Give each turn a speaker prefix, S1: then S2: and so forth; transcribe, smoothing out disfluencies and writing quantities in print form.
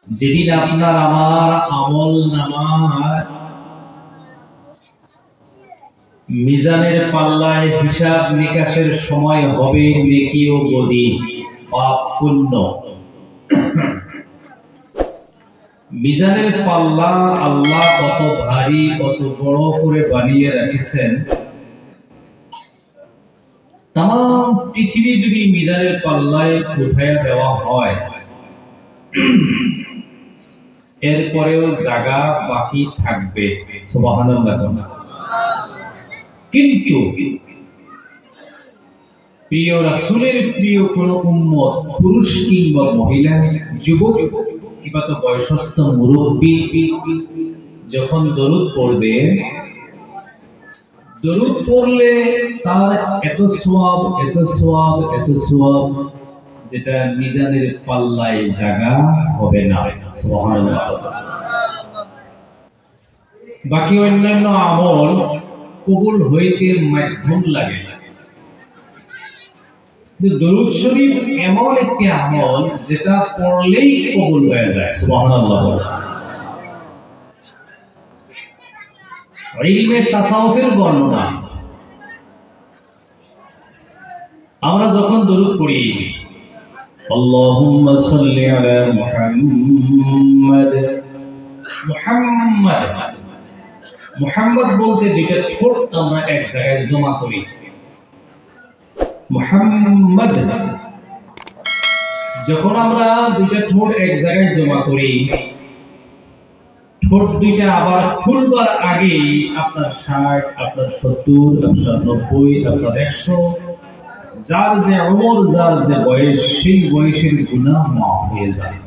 S1: যেদিন আপনার আমার আমল নামার মিজানের পাল্লায় হিসাব নিকাশের সময় হবে নেকি ও বদি, পাপ পুণ্য। মিজানের পাল্লা আল্লাহ কত ভারী কত বড় করে বানিয়ে রেখেছেন। তাম পৃথিবী যদি মিজানের পাল্লায় উঠাইয়া দেওয়া হয়, এরপরেও জায়গা বাকি থাকবে। সুবহানাল্লাহ। কিন্তু প্রিয় রাসূলের প্রিয় কোন উম্মত, পুরুষ কিংবা মহিলা, যুবক কিংবা তো বয়সস্থ মুরব্বী যখন দরুদ পড়বে, দরুদ পড়লে তার এত সওয়াব এত সওয়াব এত সওয়াব যেটা মিজানের পাল্লায় জায়গা হবে না। সুবহানাল্লাহ। বাকি অন্যান্য আমল কবুল হইতে মাধ্যম লাগে, দরুদ শরীফ এমন একটি আমল যেটা পড়লেই কবুল হয়ে যায়। সুবহানাল্লাহ। ইলমে তাসাউফের বর্ণনা, আমরা যখন দরুদ পড়ি আল্লাহুম্মা সাল্লি আলা মুহাম্মাদ, মুহাম্মাদ মুহাম্মদ বলতে দুইটা ঠোঁট আমরা এক জায়গায় জমা করি। মুহাম্মাদ, যখন আমরা দুইটা ঠোঁট এক জায়গায় জমা করি, ঠোঁট দুইটা আবার খুলবার আগে আপনার 60, আপনার 70, আপনার 90, আপনার 100, যার যে ওমর, যার যে বয়স, সেই বয়সের গুনাহ মাফ হয়ে যায়।